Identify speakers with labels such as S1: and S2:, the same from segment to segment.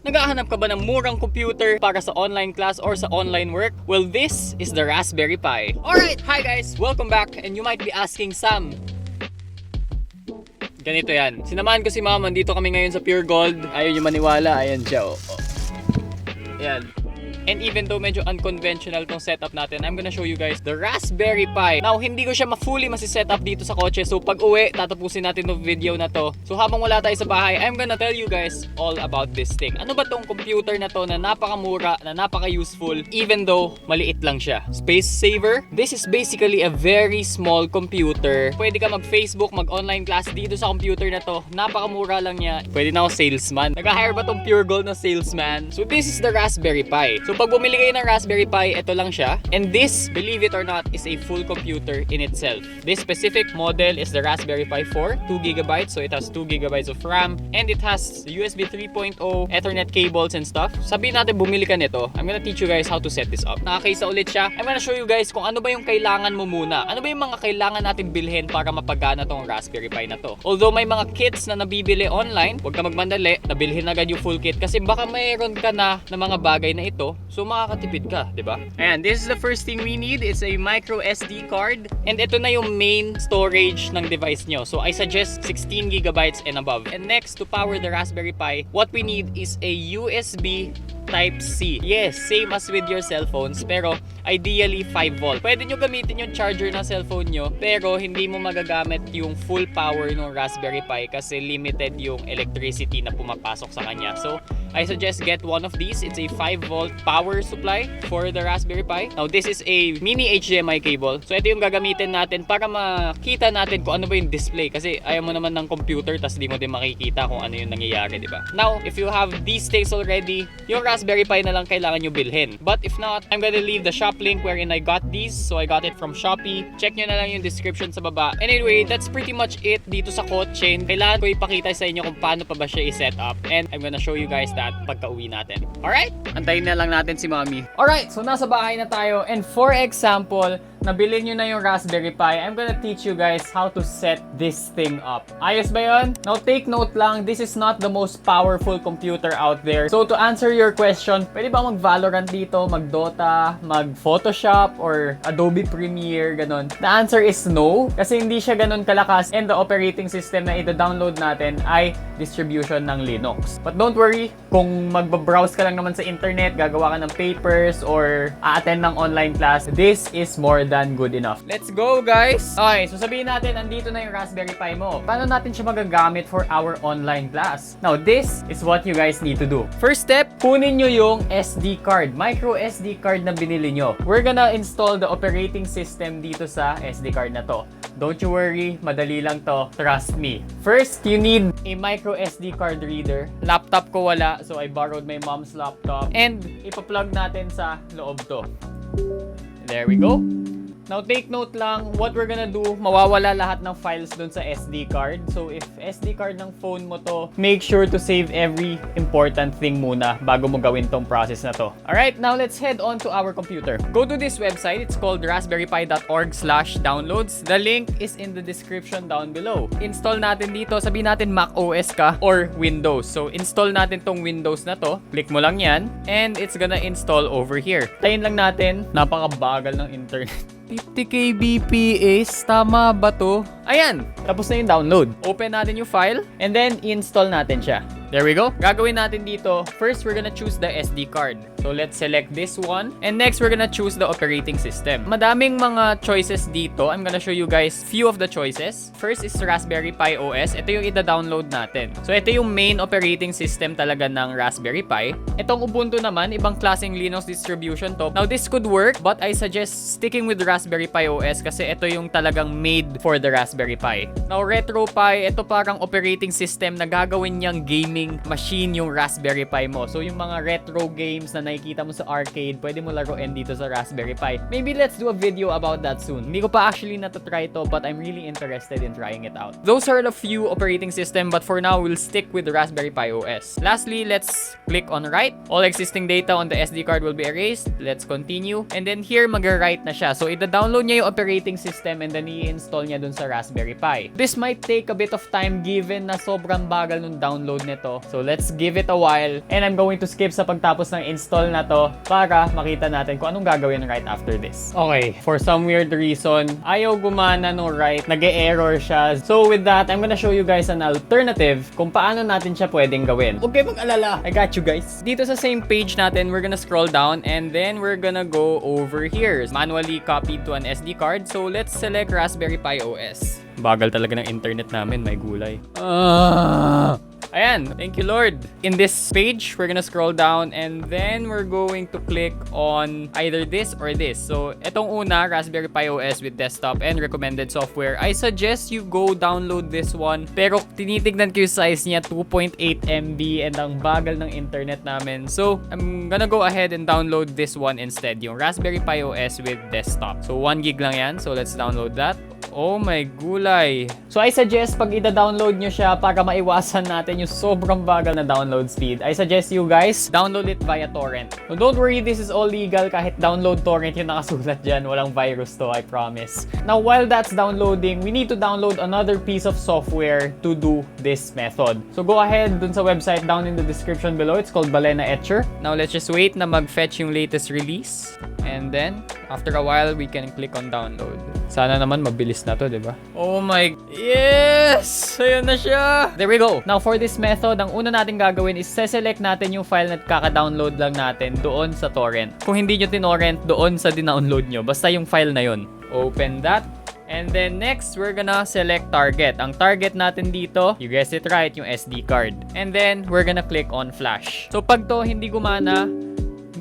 S1: Naghahanap ka ba ng murang computer para sa online class or sa online work? Well, this is the Raspberry Pi. Alright, hi guys! Welcome back, and you might be asking, Sam, ganito yan. Sinamahan ko si Ma'am, andito kami ngayon sa Pure Gold. Ayaw nyo maniwala, ayan siya. Ayan. And even though medyo unconventional tong setup natin, I'm gonna show you guys the Raspberry Pi. Now, hindi ko siya fully masi-set up dito sa kotse. So, pag uwi, tatapusin natin ng video na to. So, habang wala tayo sa bahay, I'm gonna tell you guys all about this thing. Ano ba tong computer na to na napakamura, na napaka-useful, even though maliit lang siya? Space saver? This is basically a very small computer. Pwede ka mag-Facebook, mag-online class dito sa computer na to. Napakamura lang niya. Pwede na ako salesman. Nag-hire ba tong Pure Gold na salesman? So, this is the Raspberry Pi. So, pag bumili kayo ng Raspberry Pi, ito lang siya. And this, believe it or not, is a full computer in itself. This specific model is the Raspberry Pi 4, 2GB, so it has 2GB of RAM, and it has USB 3.0, Ethernet cables and stuff. Sabihin natin bumili ka nito, I'm gonna teach you guys how to set this up. Nakakisa ulit siya. I'm gonna show you guys kung ano ba yung kailangan mo muna. Ano ba yung mga kailangan natin bilhin para mapagana tong Raspberry Pi na to. Although may mga kits na nabibili online, huwag ka magmandali, nabilhin agad yung full kit kasi baka mayroon ka na ng mga bagay na ito. So makakatipid ka, di ba? And this is the first thing we need. It's a micro SD card. And ito na yung main storage ng device nyo. So I suggest 16GB and above. And next, to power the Raspberry Pi, what we need is a USB Type-C. Yes, same as with your cellphones, pero ideally 5V. Pwede nyo gamitin yung charger ng cellphone nyo, pero hindi mo magagamit yung full power ng Raspberry Pi kasi limited yung electricity na pumapasok sa kanya. So, I suggest get one of these. It's a 5V power supply for the Raspberry Pi. Now, this is a mini HDMI cable. So, ito yung gagamitin natin para makita natin kung ano ba yung display. Kasi ayaw mo naman ng computer, tas di mo din makikita kung ano yung nangyayari, di ba? Now, if you have these things already, yung Raspberry Pi na lang kailangan nyo bilhin. But if not, I'm gonna leave the shop link wherein I got these. So, I got it from SHOPEE. Check nyo na lang yung description sa baba. Anyway, that's pretty much it dito sa kotse. Kailangan ko ipakita sa inyo kung paano pa ba siya i-set up. And I'm gonna show you guys that pagka-uwi natin. Alright? Antayin na lang natin si Mommy. Alright, so nasa bahay na tayo. And for example, nabili nyo na yung Raspberry Pi, I'm gonna teach you guys how to set this thing up. Ayos ba yun? Now take note lang, this is not the most powerful computer out there. So to answer your question, pwede ba mag-Valorant dito, mag-Dota, mag-Photoshop, or Adobe Premiere, ganon? The answer is no, kasi hindi siya ganon kalakas and the operating system na ito-download natin ay distribution ng Linux. But don't worry, kung magbabrowse ka lang naman sa internet, gagawa ka ng papers, or a-attend ng online class, this is more than good enough. Let's go, guys! Okay, so sabihin natin, andito na yung Raspberry Pi mo. Paano natin siya magagamit for our online class? Now, this is what you guys need to do. First step, kunin nyo yung SD card, micro SD card na binili nyo. We're gonna install the operating system dito sa SD card na to. Don't you worry, madali lang to. Trust me. First, you need a micro SD card reader. Laptop ko wala, so I borrowed my mom's laptop. And ipa-plug natin sa loob to. There we go. Now, take note lang, what we're gonna do, mawawala lahat ng files dun sa SD card. So, if SD card ng phone mo to, make sure to save every important thing muna bago mo gawin tong process na to. Alright, now let's head on to our computer. Go to this website. It's called raspberrypi.org/downloads. The link is in the description down below. Install natin dito, sabihin natin Mac OS ka or Windows. So, install natin tong Windows na to. Click mo lang yan, and it's gonna install over here. Tayin lang natin, napakabagal ng internet. 50 kbps, tama ba to? Ayan, tapos na yung download. Open natin yung file, and then install natin siya. There we go. Gagawin natin dito, first we're gonna choose the SD card. So let's select this one. And next, we're gonna choose the operating system. Madaming mga choices dito. I'm gonna show you guys few of the choices. First is Raspberry Pi OS. Ito yung ida-download natin. So ito yung main operating system talaga ng Raspberry Pi. Itong Ubuntu naman, ibang klaseng Linux distribution to. Now this could work, but I suggest sticking with Raspberry Pi OS kasi ito yung talagang made for the Raspberry Pi. Now RetroPie, ito parang operating system na gagawin niyang gaming machine yung Raspberry Pi mo. So yung mga retro games na nakikita mo sa arcade, pwede mo laruin dito sa Raspberry Pi. Maybe let's do a video about that soon. Hindi ko pa actually natatry to, but I'm really interested in trying it out. Those are the few operating system, but for now, we'll stick with the Raspberry Pi OS. Lastly, let's click on write. All existing data on the SD card will be erased. Let's continue. And then here, mag-write na siya. So, ida-download niya yung operating system and then i-install niya dun sa Raspberry Pi. This might take a bit of time given na sobrang bagal nung download nito. So, let's give it a while. And I'm going to skip sa pagtapos ng install na to para makita natin kung anong gagawin right after this. Okay, for some weird reason, ayaw gumana no write. Nag-e-error siya. So, with that, I'm gonna show you guys an alternative kung paano natin siya pwedeng gawin. Huwag kayo mag-alala. I got you guys. Dito sa same page natin, we're gonna scroll down and then we're gonna go over here. Manually copied to an SD card. So, let's select Raspberry Pi OS. Bagal talaga ng internet namin, may gulay. Ayan, thank you Lord. In this page, we're gonna scroll down and then we're going to click on either this or this. So, etong una, Raspberry Pi OS with desktop and recommended software. I suggest you go download this one. Pero tinitignan ko yung size niya, 2.8 MB and ang bagal ng internet namin. So, I'm gonna go ahead and download this one instead, yung Raspberry Pi OS with desktop. So, 1 gig lang yan. So, let's download that. Oh my gulay. So I suggest pag ida-download nyo siya para maiwasan natin yung sobrang bagal na download speed, I suggest you guys download it via torrent. So don't worry, this is all legal. Kahit download torrent yung nakasulat dyan, walang virus to, I promise. Now while that's downloading, we need to download another piece of software to do this method. So go ahead dun sa website down in the description below. It's called Balena Etcher. Now let's just wait na mag-fetch yung latest release. And then, after a while, we can click on download. Sana naman mabilis na to, di ba? Oh my... Yes! Ayan na siya! There we go! Now, for this method, ang una natin gagawin is select natin yung file na kaka-download lang natin doon sa torrent. Kung hindi nyo tinorrent, doon sa dinownload nyo. Basta yung file na yun. Open that. And then next, we're gonna select target. Ang target natin dito, you guessed it right, yung SD card. And then, we're gonna click on flash. So, pag to hindi gumana,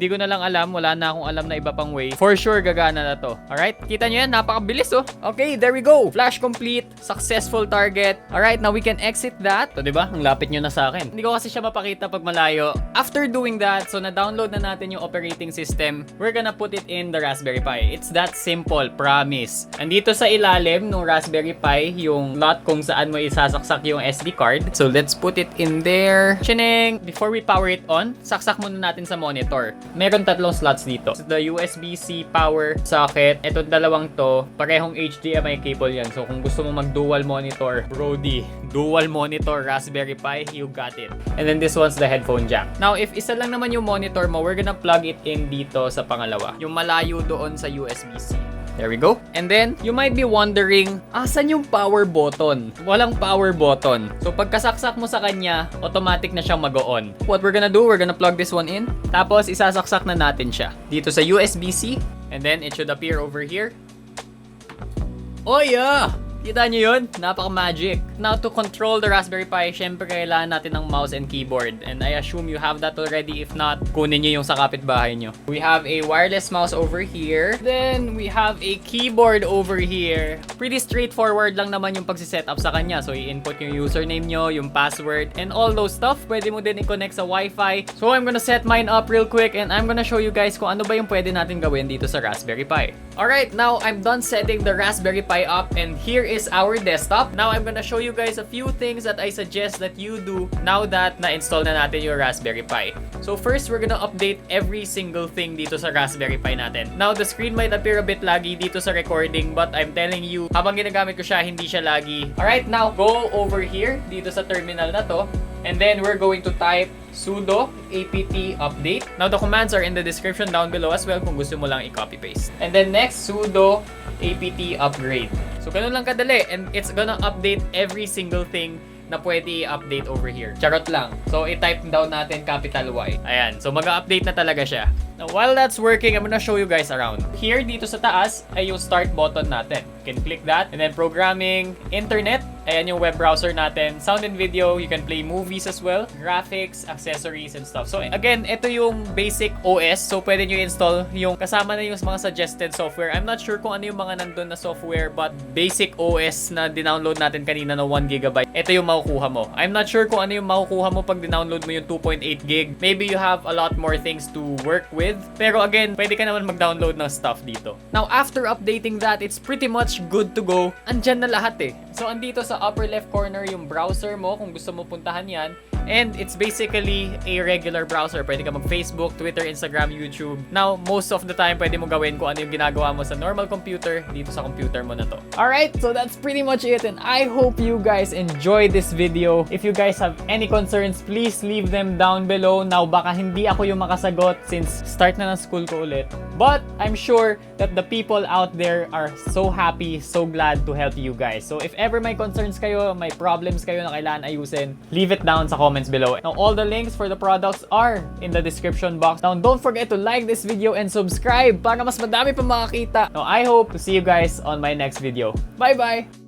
S1: hindi ko na lang alam, wala na akong alam na iba pang way. For sure, gagana na to. Alright? Kita nyo yan? Napakabilis oh. Okay, there we go. Flash complete. Successful target. Alright, now we can exit that. So, diba? Ang lapit nyo na sa akin. Hindi ko kasi siya mapakita pag malayo. After doing that, so na-download na natin yung operating system, we're gonna put it in the Raspberry Pi. It's that simple, promise. Andito sa ilalim ng Raspberry Pi, yung slot kung saan mo isasaksak yung SD card. So, let's put it in there. Chineng! Before we power it on, saksak muna natin sa monitor. Meron tatlong slots dito. The USB-C power socket. Itong dalawang to, parehong HDMI cable yan. So kung gusto mo mag-dual monitor, Brody, dual monitor Raspberry Pi, you got it. And then this one's the headphone jack. Now, if isa lang naman yung monitor mo, we're gonna plug it in dito sa pangalawa. Yung malayo doon sa USB-C. There we go. And then, you might be wondering, asan yung power button? Walang power button. So, pagkasaksak mo sa kanya, automatic na siyang mag-on. What we're gonna do, we're gonna plug this one in. Tapos, isasaksak na natin siya. Dito sa USB-C. And then, it should appear over here. Oh yeah! Kita nyo yun? Napaka-magic. Now, to control the Raspberry Pi, syempre kailangan natin ng mouse and keyboard. And I assume you have that already. If not, kunin nyo yung sa kapitbahay nyo. We have a wireless mouse over here. Then, we have a keyboard over here. Pretty straightforward lang naman yung pagsiset up sa kanya. So, i-input yung username nyo, yung password, and all those stuff. Pwede mo din i-connect sa Wi-Fi. So, I'm gonna set mine up real quick and I'm gonna show you guys kung ano ba yung pwede natin gawin dito sa Raspberry Pi. Alright, now I'm done setting the Raspberry Pi up and here is our desktop. Now, I'm gonna show you guys a few things that I suggest that you do now that na-install na natin yung Raspberry Pi. So, first, we're gonna update every single thing dito sa Raspberry Pi natin. Now, the screen might appear a bit laggy dito sa recording, but I'm telling you, habang ginagamit ko siya, hindi siya laggy. Alright, now, go over here, dito sa terminal na to, and then we're going to type sudo apt update. Now, the commands are in the description down below as well kung gusto mo lang i-copy paste. And then next, sudo apt upgrade. So, ganun lang kadali. And it's gonna update every single thing na pwede i-update over here. Charot lang. So, i-type down natin capital Y. Ayan. So, mag-update na talaga siya. Now, while that's working, I'm gonna show you guys around. Here, dito sa taas, ay yung start button natin. You can click that. And then, programming, internet. Ayan yung web browser natin. Sound and video, you can play movies as well. Graphics, accessories, and stuff. So again, ito yung basic OS. So pwede nyo install yung kasama na yung mga suggested software. I'm not sure kung ano yung mga nandun na software, but basic OS na dinownload natin kanina na 1GB, ito yung makukuha mo. I'm not sure kung ano yung makukuha mo pag dinownload mo yung 2.8GB. Maybe you have a lot more things to work with. Pero again, pwede ka naman mag-download ng stuff dito. Now, after updating that, it's pretty much good to go. Andyan na lahat eh. So, andito sa upper left corner yung browser mo kung gusto mo puntahan yan. And it's basically a regular browser. Pwede ka mag-Facebook, Twitter, Instagram, YouTube. Now, most of the time, pwede mo gawin kung ano yung ginagawa mo sa normal computer dito sa computer mo na to. Alright, so that's pretty much it. And I hope you guys enjoyed this video. If you guys have any concerns, please leave them down below. Now, baka hindi ako yung makasagot since start na ng school ko ulit. But I'm sure that the people out there are so happy, so glad to help you guys. So if ever may concerns kayo, may problems kayo na kailangan ayusin, leave it down sa comments below. Now, all the links for the products are in the description box. Now, don't forget to like this video and subscribe para mas madami pa makakita. Now, I hope to see you guys on my next video. Bye-bye!